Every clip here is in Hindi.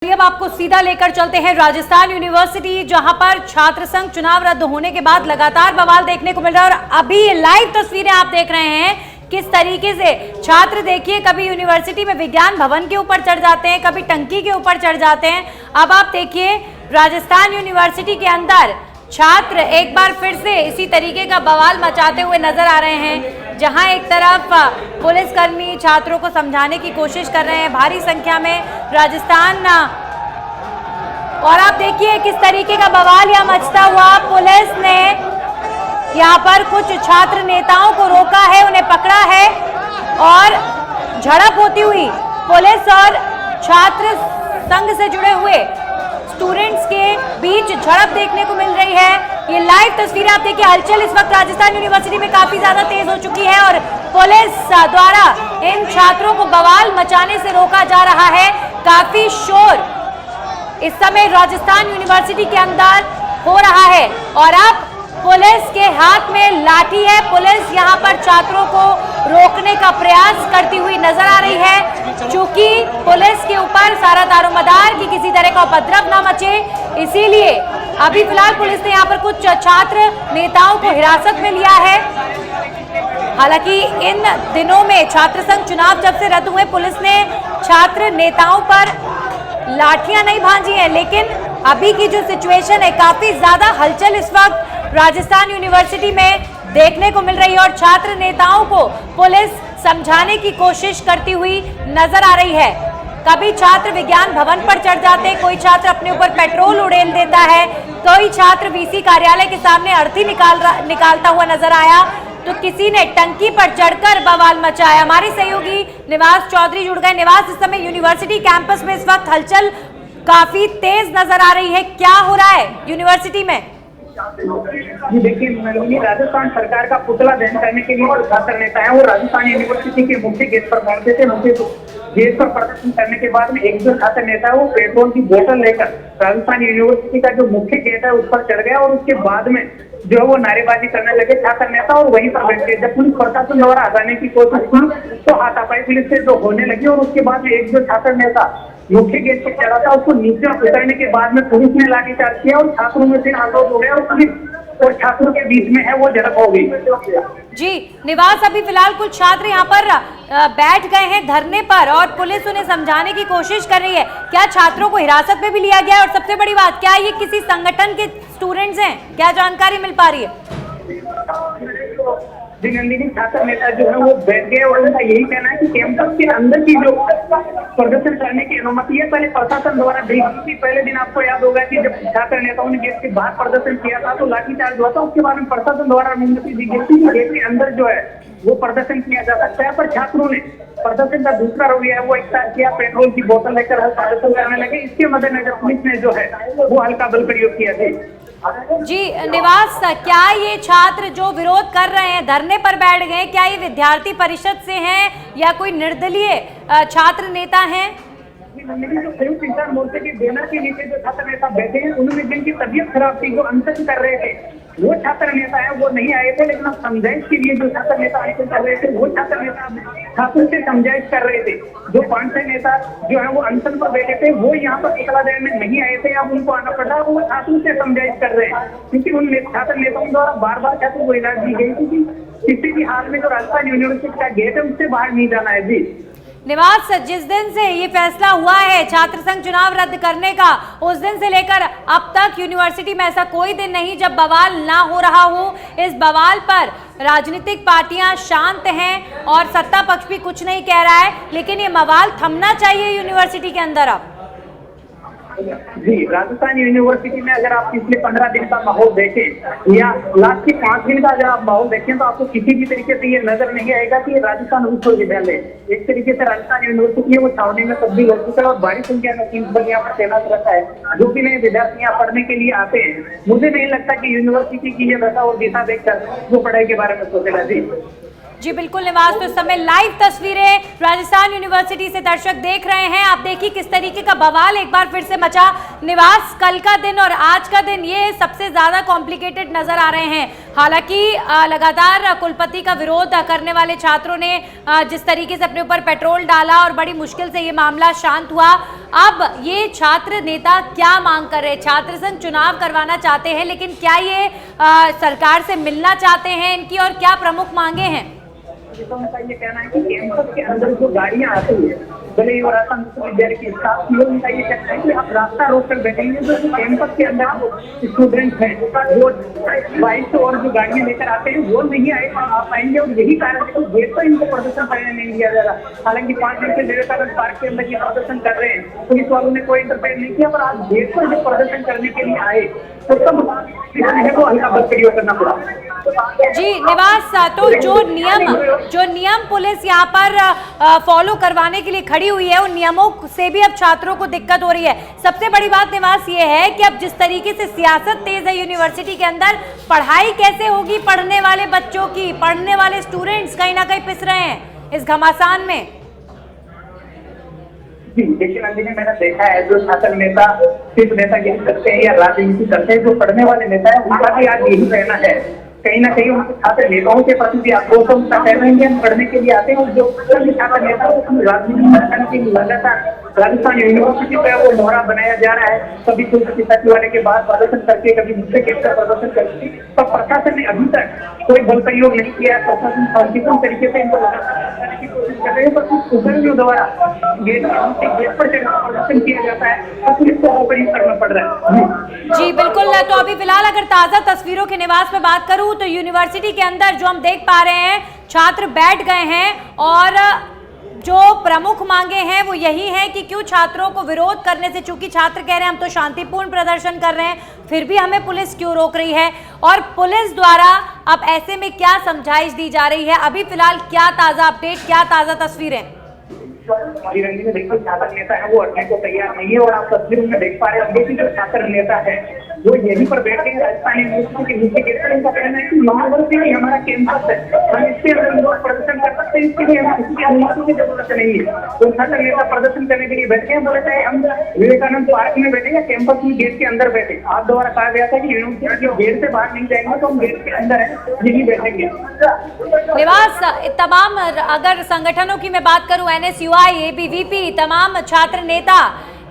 अब आपको सीधा लेकर चलते हैं राजस्थान यूनिवर्सिटी, जहां पर छात्र संघ चुनाव रद्द होने के बाद लगातार बवाल देखने को मिल रहा है। और अभी लाइव तस्वीरें आप देख रहे हैं किस तरीके से छात्र, देखिए, कभी यूनिवर्सिटी में विज्ञान भवन के ऊपर चढ़ जाते हैं, कभी टंकी के ऊपर चढ़ जाते हैं। अब आप देखिए राजस्थान यूनिवर्सिटी के अंदर छात्र एक बार फिर से इसी तरीके का बवाल मचाते हुए नजर आ रहे हैं, जहां एक तरफ पुलिसकर्मी छात्रों को समझाने की कोशिश कर रहे हैं, भारी संख्या में राजस्थान, और आप देखिए किस तरीके का बवाल यह मचता हुआ। पुलिस ने यहाँ पर कुछ छात्र नेताओं को रोका है, उन्हें पकड़ा है और झड़प होती हुई पुलिस और छात्र संघ से जुड़े हुए स्टूडेंट्स के बीच झड़प देखने को मिल रही है। ये लाइव तस्वीरें आप देखिए। हलचल इस वक्त राजस्थान यूनिवर्सिटी में काफी ज्यादा तेज हो चुकी है और पुलिस द्वारा इन छात्रों को बवाल मचाने से रोका जा रहा है। काफी शोर इस समय राजस्थान यूनिवर्सिटी के अंदर हो रहा है और अब पुलिस के हाथ में लाठी है। पुलिस यहां पर छात्रों को रोकने का प्रयास करती हुई नजर आ रही है। चूंकि पुलिस के ऊपर सारा दारोमदार की किसी तरह का उपद्रव ना मचे, इसीलिए अभी फिलहाल पुलिस ने यहां पर कुछ छात्र नेताओं को हिरासत में लिया है। हालांकि इन दिनों में छात्र संघ चुनाव जब से रद्द हुए, पुलिस ने छात्र नेताओं पर लाठियां नहीं भांजी हैं, लेकिन अभी की जो सिचुएशन है, काफी ज्यादा हलचल इस वक्त राजस्थान यूनिवर्सिटी में देखने को मिल रही है और छात्र नेताओं को पुलिस समझाने की कोशिश करती हुई नजर आ रही है। कभी छात्र विज्ञान भवन पर चढ़ जाते हैं, कोई छात्र अपने ऊपर पेट्रोल उड़ेल देता है, कोई छात्र वीसी कार्यालय के सामने अर्थी निकालता हुआ नजर आया, तो किसी ने टंकी पर चढ़कर बवाल मचाया। हमारे सहयोगी निवास चौधरी जुड़ गए। निवास, इस समय यूनिवर्सिटी कैंपस में इस वक्त हलचल काफी तेज नजर आ रही है, क्या हो रहा है यूनिवर्सिटी में? जी देखिए, राजस्थान सरकार का पुतला दहन करने के लिए जो छात्र नेता है वो राजस्थान यूनिवर्सिटी के मुख्य गेट पर पहुंचे थे। मुख्य गेट पर प्रदर्शन करने के बाद में एक जो छात्र नेता है वो पेट्रोल की बोतल लेकर राजस्थान यूनिवर्सिटी का जो मुख्य गेट है उस पर चढ़ गया और उसके बाद में जो है वो नारेबाजी करने लगे छात्र नेता और वहीं पर बैठ गए। जब पुलिस प्रशासन द्वारा हटाने की कोशिश की तो हाथापाई पुलिस से जो होने लगी और उसके बाद में एक जो छात्र नेता मुख्य गेट पर चढ़ा था उसको नीचे उतरने के बाद में पुलिस ने लाठीचार्ज किया और छात्रों में फिर आंदोलन हो गया और पुलिस और छात्रों के बीच में है वो झड़प हो गई। जी निवास, अभी फिलहाल कुछ छात्र यहाँ पर बैठ गए हैं धरने पर और पुलिस उन्हें समझाने की कोशिश कर रही है। क्या छात्रों को हिरासत में भी लिया गया है? और सबसे बड़ी बात, क्या ये किसी संगठन के स्टूडेंट्स हैं? क्या जानकारी मिल पा रही है? नंदिनी, छात्र नेता जो है वो बैठ गए और उनका यही कहना है कि कैंपस के अंदर की जो प्रदर्शन करने की अनुमति है पहले प्रशासन द्वारा दी गई थी। पहले दिन आपको याद होगा कि जब छात्र नेताओं ने गेट के बाहर प्रदर्शन किया था तो लाठीचार्ज हुआ था। उसके बाद में प्रशासन द्वारा अनुमति दी गई थी कि गेट के अंदर जो है वो प्रदर्शन किया जा सकता है, पर छात्रों ने प्रदर्शन का दूसरा रवैया है वो इख्तियार किया, पेट्रोल की बोतल लेकर प्रदर्शन करने लगे। इसके मद्देनजर पुलिस ने जो है वो हल्का बल प्रयोग किया था। जी निवास, क्या ये छात्र जो विरोध कर रहे हैं, धरने पर बैठ गए, क्या ये विद्यार्थी परिषद से हैं या कोई निर्दलीय छात्र नेता हैं? जो संयुक्त इंसान मोर्चे के बैनर के नीचे जो छात्र नेता बैठे हैं उन्होंने जिनकी तबीयत खराब थी, जो अनशन कर रहे थे, वो छात्र नेता है वो नहीं आए थे, लेकिन अब समझाइश के लिए जो छात्र नेता अनशन कर रहे थे वो छात्र नेता छात्रों से समझाइश कर रहे थे। जो 5-6 नेता जो है वो अनशन पर बैठे थे वो यहाँ पर पुतला दहन में नहीं आए थे, अब उनको आना पड़ा, वो छात्रों से समझाइश कर रहे हैं क्योंकि उन छात्र नेताओं द्वारा बार बार छात्रों को हिदायत दी गई थी कि किसी भी हाल में जो राजस्थान यूनिवर्सिटी का गेट है उससे बाहर नहीं जाना है। जी निवास, जिस दिन से ये फैसला हुआ है छात्र संघ चुनाव रद्द करने का, उस दिन से लेकर अब तक यूनिवर्सिटी में ऐसा कोई दिन नहीं जब बवाल ना हो रहा हो। इस बवाल पर राजनीतिक पार्टियां शांत हैं और सत्ता पक्ष भी कुछ नहीं कह रहा है, लेकिन ये बवाल थमना चाहिए यूनिवर्सिटी के अंदर। अब जी राजस्थान यूनिवर्सिटी में अगर आप पिछले 15 दिन का माहौल देखें या लास्ट के 5 दिन का अगर आप माहौल देखें तो आपको किसी भी तरीके से ये नजर नहीं आएगा कि राजस्थान विश्वविद्यालय एक तरीके से राजस्थान यूनिवर्सिटी है वो छावनी में तब्दील हो चुका है और बड़ी संख्या में प्रिंसिपल यहाँ पर तैनात रहता है जो कि नए विद्यार्थी यहाँ पढ़ने के लिए आते हैं। मुझे नहीं लगता कि यूनिवर्सिटी की ये दशा और दिशा देखकर वो पढ़ाई के बारे में सोचेगा। जी बिल्कुल निवास, तो इस समय लाइव तस्वीरें राजस्थान यूनिवर्सिटी से दर्शक देख रहे हैं। आप देखिए किस तरीके का बवाल एक बार फिर से मचा। निवास, कल का दिन और आज का दिन ये सबसे ज्यादा कॉम्प्लिकेटेड नजर आ रहे हैं। हालांकि लगातार कुलपति का विरोध करने वाले छात्रों ने जिस तरीके से अपने ऊपर पेट्रोल डाला और बड़ी मुश्किल से ये मामला शांत हुआ। अब ये छात्र नेता क्या मांग कर रहे हैं? छात्र संघ चुनाव करवाना चाहते हैं, लेकिन क्या ये सरकार से मिलना चाहते हैं? इनकी और क्या प्रमुख मांगे हैं? तो उनका ये कहना है कि कैंपस के अंदर जो गाड़ियां आती है, भले ही राजस्थान विश्वविद्यालय के स्टाफ, उनका ये कहना है कि आप रास्ता रोक कर बैठेंगे तो कैंपस के अंदर स्टूडेंट्स हैं वो बाइक और जो गाड़ियां लेकर आते हैं वो नहीं आ पाएंगे, और यही कारण है कि गेट पर इनको प्रदर्शन करने नहीं दिया जा रहा। हालांकि 5 दिन से विवेकानंद पार्क के अंदर ये प्रदर्शन कर रहे हैं, पुलिस वालों ने कोई इंटरफेयर नहीं किया, पर आज गेट पर जो प्रदर्शन करने के लिए आए तो तब वो हल्का बदतरीका करना पड़ा। जी निवास, तो जो नियम पुलिस यहाँ पर फॉलो करवाने के लिए खड़ी हुई है, उन नियमों से भी अब छात्रों को दिक्कत हो रही है। सबसे बड़ी बात निवास ये है कि अब जिस तरीके से सियासत तेज है यूनिवर्सिटी के अंदर, पढ़ाई कैसे होगी? पढ़ने वाले बच्चों की, पढ़ने वाले स्टूडेंट्स कहीं ना कहीं पिस रहे हैं इस घमासान में। जी देखिए नंदिनी, मैंने देखा है जो छात्र नेता सिर्फ नेतागिरी करते हैं या राजनीति करते हैं, जो पढ़ने वाले नेता है उनका भी आज यही कहना है। कहीं ना कहीं उनके छात्र नेताओं के प्रति भी आक्रोश कह रहे हैं कि हम पढ़ने के लिए आते हैं, और जो छात्र नेता राजनीति करने के लिए लगातार राजस्थान यूनिवर्सिटी पे वो मोहरा बनाया जा रहा है। कभी कुलपति सचिवालय के बाहर प्रदर्शन करके, कभी मुख्य गेट का प्रदर्शन करके, पर प्रशासन ने अभी तक कोई बल प्रयोग नहीं किया। प्रशासन शांतिपूर्ण तरीके से इनको लगाने की कोशिश कर रहे हैं, पर कुछ उग्रवादियों द्वारा गेट पर प्रदर्शन किया जाता है और पुलिस को प्रयोग करना पड़ रहा है। जी बिल्कुल। तो अभी फिलहाल अगर ताजा तस्वीरों के निवास में बात करूं तो यूनिवर्सिटी के अंदर जो हम देख पा रहे हैं, छात्र बैठ गए हैं और जो प्रमुख मांगे हैं वो यही है कि क्यों छात्रों को विरोध करने से, चूंकि छात्र कह रहे हैं हम तो शांतिपूर्ण प्रदर्शन कर रहे हैं, फिर भी हमें पुलिस क्यों रोक रही है, और पुलिस द्वारा अब ऐसे में क्या समझाइश दी जा रही है? अभी फिलहाल क्या ताजा अपडेट, क्या ताजा तस्वीरें? रंगी देखो, छात्र नेता है वो हटने को तैयार नहीं है, और आप तस्वीर में देख पा रहे होंगे कि जो छात्र नेता है वो यहीं पर बैठ के राजस्थान यूनिवर्सिटी के मुख्य गेट पर इनका कहना है कि यूनिवर्सिटी ही हमारा कैंपस है, हम इसके अंदर प्रदर्शन कर सकते हैं, इसके लिए हमें किसी की अनुमति की जरूरत नहीं है। तो छात्र नेता प्रदर्शन करने के लिए बैठे हैं, बोले चाहे हम विवेकानंद पार्क में बैठे या कैंपस में गेट के अंदर बैठे। आप द्वारा कहा गया था कि यूनिवर्सिटी के गेट से बाहर नहीं जाएंगे, तो हम गेट के अंदर है यही बैठेंगे। निवास, तमाम अगर संगठनों की मैं बात करूं, NSUI, ABVP, तमाम छात्र नेता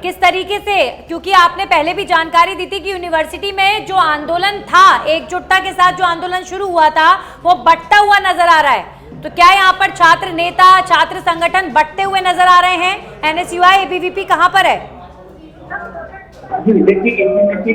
किस तरीके से, क्योंकि आपने पहले भी जानकारी दी थी कि यूनिवर्सिटी में जो आंदोलन था, एकजुटता के साथ जो आंदोलन शुरू हुआ था, वो बढ़ता हुआ नजर आ रहा है, तो क्या यहाँ पर छात्र नेता, छात्र संगठन बढ़ते हुए नजर आ रहे हैं? NSUI, ABVP कहाँ पर है? जी देखिए,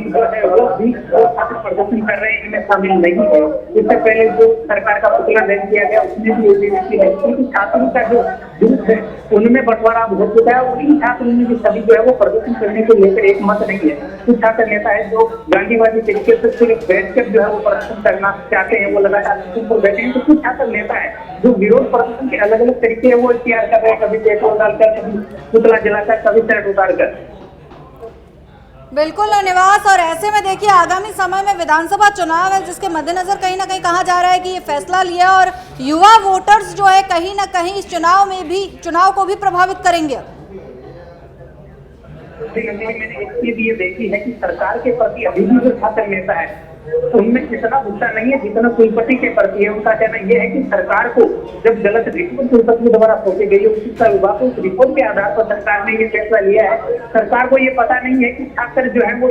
जो है वो भी छात्र प्रदर्शन कर रहे हैं, इनमें शामिल नहीं है। इससे पहले जो सरकार का पुतला दहन किया गया उसमें भी ABVP है, क्योंकि छात्रों का जो जुट है उनमें बंटवारा हो चुका है, और इन छात्रों में भी सभी जो है वो प्रदर्शन करने को लेकर एक मत नहीं है। कुछ छात्र नेता है जो गांधीवादी तरीके से सिर्फ बैठकर जो है वो प्रदर्शन करना चाहते हैं, वो लगातार बैठे हैं। तो कुछ छात्र नेता है जो विरोध प्रदर्शन के अलग अलग तरीके है वो इख्तियार कर रहे हैं, कभी पेट्रोल डालकर, कभी पुतला जलाकर, कभी शर्ट उतारकर। बिल्कुल निवास, और ऐसे में देखिए आगामी समय में विधानसभा चुनाव है, जिसके मद्देनजर कहीं ना कहीं कहा जा रहा है कि ये फैसला लिया और युवा वोटर्स जो है कहीं ना कहीं इस चुनाव को भी प्रभावित करेंगे। मैंने एक चीज ये देखी है कि सरकार के प्रति अभी भी जो छात्र नेता है उनमें इतना गुस्सा नहीं है जितना कुलपति के प्रति है। उनका कहना यह है कि सरकार को जब गलत रिपोर्ट कुलपति द्वारा सौंपी गई है, उस शिक्षा विभाग को उस रिपोर्ट के आधार पर सरकार ने ये फैसला लिया है। सरकार को ये पता नहीं है कि छात्र जो है वो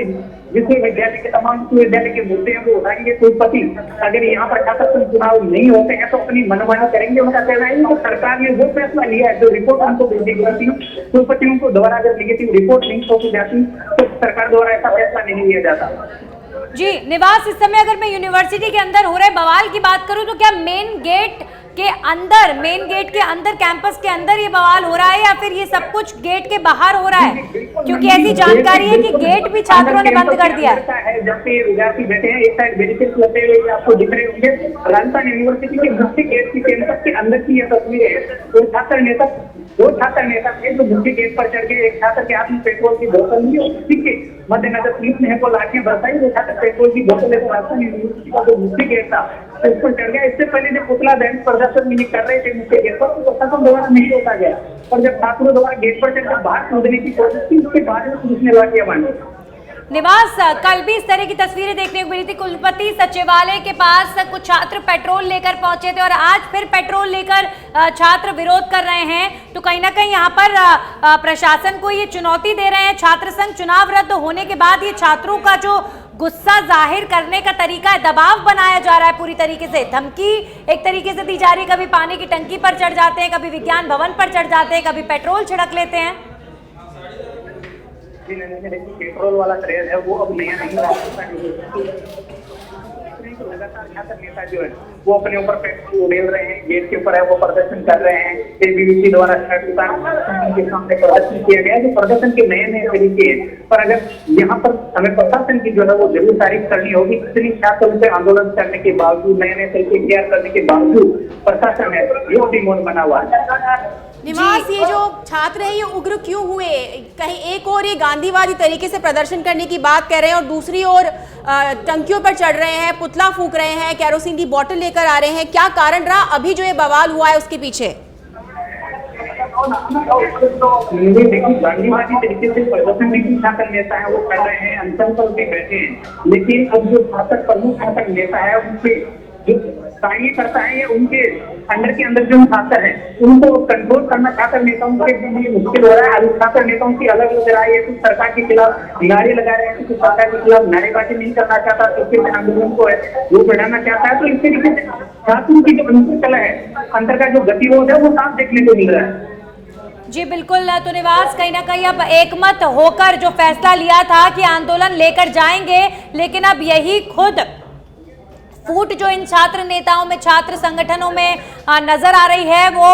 विश्वविद्यालय के तमाम विश्वविद्यालय के मुद्दे हैं वो उठाएंगे। कुलपति अगर यहाँ पर छात्र चुनाव नहीं होते हैं तो अपनी मनमानी करेंगे। उनका कहना है कि सरकार ने वो फैसला लिया है, जो रिपोर्ट उनको भेजी गई थी, कुलपतियों को द्वारा अगर नेगेटिव रिपोर्ट नहीं सौंपी जाती तो सरकार द्वारा ऐसा फैसला नहीं लिया जाता। जी निवास, इस समय अगर मैं यूनिवर्सिटी के अंदर हो रहे बवाल की बात करूं तो क्या मेन गेट के अंदर कैंपस के अंदर ये बवाल हो रहा है, या फिर ये सब कुछ गेट के बाहर हो रहा है? क्योंकि ऐसी जानकारी है कि गेट भी छात्रों ने बंद कर दिया है। जब पे विद्यार्थी बैठे हैं, एक साइड बेनिफिट लेते हुए आपको दिख रहे होंगे, राजस्थान यूनिवर्सिटी के मुख्य गेट की कैंपस के अंदर की ये तस्वीर है। दो छात्र नेता थे जो मुख्य गेट पर चढ़ गए। एक छात्र के हाथ में पेट्रोल की बोतल ली, उसी के मद्देनजर पुलिस ने को लाठियां बरसाई। वो छात्र पेट्रोल की बोतल लेकर राजस्थान यूनिवर्सिटी का जो मुख्य गेट था उस पर चढ़ गया। इससे पहले जो पुतला दहन प्रदर्शन मिनी कर रहे थे मुख्य गेट पर, तो प्रशासन द्वारा नहीं होता गया, और जब छात्रों द्वारा गेट पर चढ़कर बाहर कूदने की कोशिश की, उसके बाद में पुलिस ने लाठियां बांधी। निवास, कल भी इस तरह की तस्वीरें देखने को मिली थी। कुलपति सचिवालय के पास कुछ छात्र पेट्रोल लेकर पहुंचे थे और आज फिर पेट्रोल लेकर छात्र विरोध कर रहे हैं। तो कहीं ना कहीं यहाँ पर प्रशासन को ये चुनौती दे रहे हैं छात्र संघ। चुनाव रद्द होने के बाद ये छात्रों का जो गुस्सा जाहिर करने का तरीका है, दबाव बनाया जा रहा है, पूरी तरीके से धमकी एक तरीके से दी जा रही है। कभी पानी की टंकी पर चढ़ जाते हैं, कभी विज्ञान भवन पर चढ़ जाते हैं, कभी पेट्रोल छिड़क लेते हैं। पेट्रोल वाला ट्रेन है वो अब नया नहीं, लगातार छात्र नेता जो है वो अपने ऊपर पेट्रोल उड़ेल रहे हैं, गेट के ऊपर है वो प्रदर्शन कर रहे हैं। एबीवीपी द्वारा के सामने प्रदर्शन किया गया जो प्रदर्शन के नए नए तरीके हैं। पर अगर यहाँ पर हमें प्रशासन की जो है वो जरूर तारीफ करनी होगी। इतनी छात्रों से आंदोलन करने के बावजूद, नए नए तरीके तैयार करने के बावजूद प्रशासन है यो डिमोड बना हुआ है। निवास, ये जो छात्र हैं ये उग्र क्यों हुए? कहीं एक और ये गांधीवादी तरीके से प्रदर्शन करने की बात कर रहे हैं और दूसरी ओर टंकियों पर चढ़ रहे हैं, पुतला फूंक रहे हैं, केरोसिन की बोतल लेकर आ रहे हैं। क्या कारण रहा अभी जो ये बवाल हुआ है उसके पीछे? देखिए, गांधीवादी तरीके से प्रदर्शन भी छात्र नेता है वो कर रहे हैं, अनशन पर भी बैठे हैं। लेकिन अब जो छात्र प्रमुख छात्र नेता है उनके जो कार्य करता है या उनके अंडर के अंदर जो छात्र है उनको कंट्रोल करना छात्र नेताओं के लिए मुश्किल हो रहा है। अभी छात्र नेताओं की अलग अलग राय है, कुछ सरकार के खिलाफ नारे लगा रहे हैं, कुछ सरकार के खिलाफ नारेबाजी नहीं करना चाहता, तो आंदोलन को है वो बढ़ाना चाहता है। तो इस तरीके से छात्रों की जो अंतर कला है, अंतर का जो गतिरोध है वो साफ देखने को मिल रहा है। जी बिल्कुल। तो निवास, कहीं ना कहीं अब एकमत होकर जो फैसला लिया था कि आंदोलन लेकर जाएंगे, लेकिन अब यही खुद फूट जो इन छात्र नेताओं में, छात्र संगठनों में नजर आ रही है वो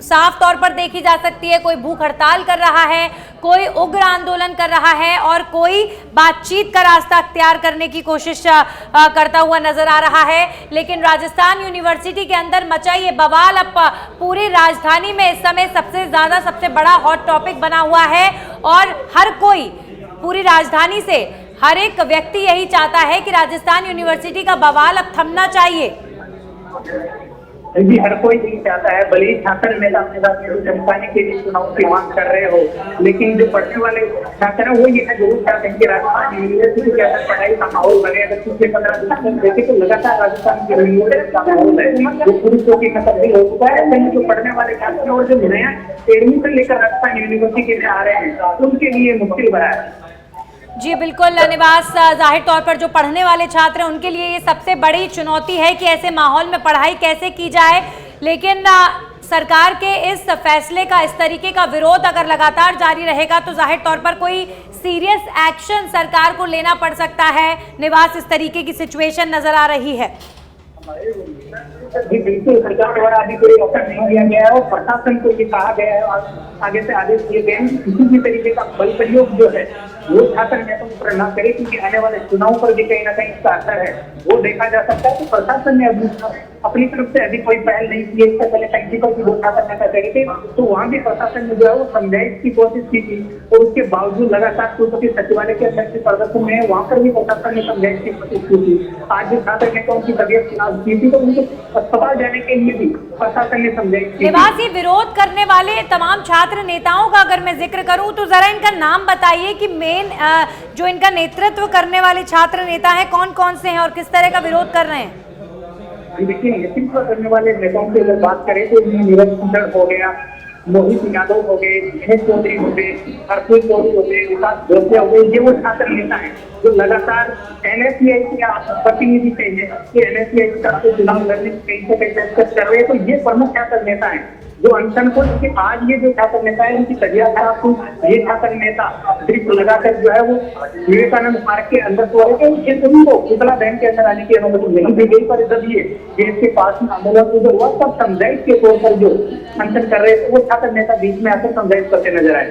साफ तौर पर देखी जा सकती है। कोई भूख हड़ताल कर रहा है, कोई उग्र आंदोलन कर रहा है और कोई बातचीत का रास्ता अख्तियार करने की कोशिश करता हुआ नजर आ रहा है। लेकिन राजस्थान यूनिवर्सिटी के अंदर मचा ये बवाल अब पूरी राजधानी में इस समय सबसे बड़ा हॉट टॉपिक बना हुआ है और हर कोई पूरी राजधानी से हर एक व्यक्ति यही चाहता है कि राजस्थान यूनिवर्सिटी का बवाल अब थमना चाहिए। जी, हर कोई यही चाहता है। भले ही छात्र नेता अपने साथ चमकाने के लिए चुनाव की मांग कर रहे हो, लेकिन जो पढ़ने वाले छात्र है वो ये जरूर चाहते हैं कि राजस्थान यूनिवर्सिटी के अंदर पढ़ाई का माहौल बने। अगर पिछले 15 दिन देखे तो लगातार राजस्थान की यूनिवर्सिटी का माहौल है जो पूरी चौकी में तब्दील हो चुका है। लेकिन जो पढ़ने वाले छात्र और जो नया एडमिशन लेकर राजस्थान यूनिवर्सिटी में आ रहे हैं उनके लिए मुश्किल भरा है। जी बिल्कुल निवास, जाहिर तौर पर जो पढ़ने वाले छात्र हैं उनके लिए ये सबसे बड़ी चुनौती है कि ऐसे माहौल में पढ़ाई कैसे की जाए। लेकिन सरकार के इस फैसले का, इस तरीके का विरोध अगर लगातार जारी रहेगा तो जाहिर तौर पर कोई सीरियस एक्शन सरकार को लेना पड़ सकता है। निवास, इस तरीके की सिचुएशन नजर आ रही है। जी बिल्कुल, सरकार द्वारा अभी कोई ऑप्शन नहीं दिया गया है और प्रशासन को ये कहा गया है, आगे से आदेश दिए गए हैं किसी भी तरीके का बल प्रयोग जो है वो छात्र नेताओं पर न करे, क्योंकि आने वाले चुनाव पर भी कहीं ना कहीं इसका असर है वो देखा जा सकता है। तो प्रशासन ने अभी अपनी तरफ से अभी कोई पहल नहीं की है। इससे पहले टंकी पर भी वो छात्र नेता गए थे तो वहाँ भी प्रशासन ने जो है वो समझाइश की कोशिश की थी और उसके बावजूद लगातार कुलपति सचिवालय के अध्यक्ष प्रदर्शन में वहाँ पर भी प्रशासन ने समझाइश की कोशिश की थी। आज भी छात्र नेताओं की तबियत खराब की थी तो उनको अस्पताल जाने के लिए भी प्रशासन ने समझाइश की। निवास, ये विरोध करने वाले तमाम छात्र नेताओं का अगर मैं जिक्र करूं तो जरा इनका नाम बताइए कि मेन जो इनका नेतृत्व करने वाले छात्र नेता हैं कौन कौन से हैं और किस तरह का विरोध कर रहे हैं? देखिए, नेतृत्व करने वाले नेताओं की अगर बात करें तो नीरज कुंडल हो गया, मोहित यादव हो गए, महेश चौधरी हो गए, हरपुर चौधरी हो गए, विकास जोशी हो गए। ये वो छात्र नेता हैं जो लगातार NSCI के प्रतिनिधि चाहिए कि NSCI का चुनाव लड़ने की कहीं से कहीं पेशकश कर रहे हैं। तो ये प्रमुख छात्र नेता हैं जो अनशन को, आज ये जो छात्र नेता है उनकी तबियत खराब हुई, ये छात्र नेता ड्रिप लगाकर जो है वो विवेकानंद पार्क के अंदर सो रहे थे। उनके सभी को पुतला दहन के अंदर आने की अनुमति नहीं दी गई। पर जब ये गेट के पास में आंदोलन उधर हुआ तब समझाइश के तौर पर जो अनशन कर रहे थे वो छात्र नेता बीच में आकर समझाइश करते नजर आए।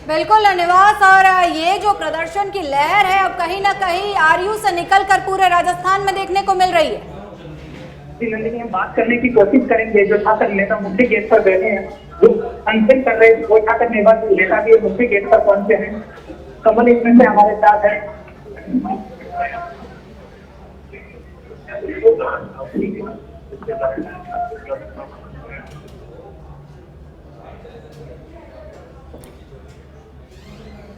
बिल्कुल निवास, और ये जो प्रदर्शन की लहर है अब कहीं ना कहीं आरयू से निकलकर पूरे राजस्थान में देखने को मिल रही है। नंदिनी, हम बात करने की कोशिश करेंगे जो छात्र नेता मुख्य गेट पर बैठे हैं जो अनशन कर रहे हैं वो छात्र नेता भी मुख्य गेट पर पहुंचे हैं। कमल इसमें से हमारे साथ है।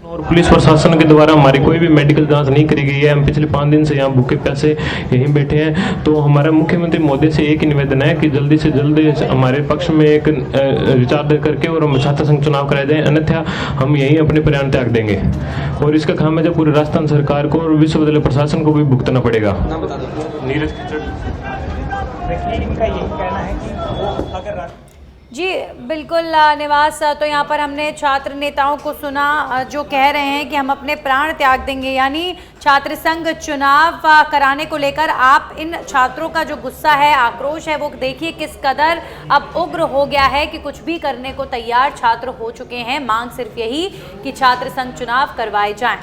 और पुलिस प्रशासन के द्वारा हमारी कोई भी मेडिकल जांच नहीं करी गई है। हम पिछले 5 दिन से यहाँ भूखे प्यासे यहीं बैठे हैं। तो हमारा मुख्यमंत्री महोदय से एक ही निवेदन है कि जल्दी से जल्दी हमारे पक्ष में एक विचार करके और हम छात्र संघ चुनाव कराए जाए, अन्यथा हम यहीं अपने प्राण त्याग देंगे। और इसका खामियाजा पूरी राजस्थान सरकार को और विश्वविद्यालय प्रशासन को भी भुगतना पड़ेगा। नीरज कीचड़। देखिए, इनका यही कहना है कि वो अगर जी बिल्कुल निवास, तो यहाँ पर हमने छात्र नेताओं को सुना जो कह रहे हैं कि हम अपने प्राण त्याग देंगे, यानी छात्र संघ चुनाव कराने को लेकर आप इन छात्रों का जो गुस्सा है, आक्रोश है, वो देखिए किस कदर अब उग्र हो गया है कि कुछ भी करने को तैयार छात्र हो चुके हैं। मांग सिर्फ यही कि छात्र संघ चुनाव करवाए जाएं।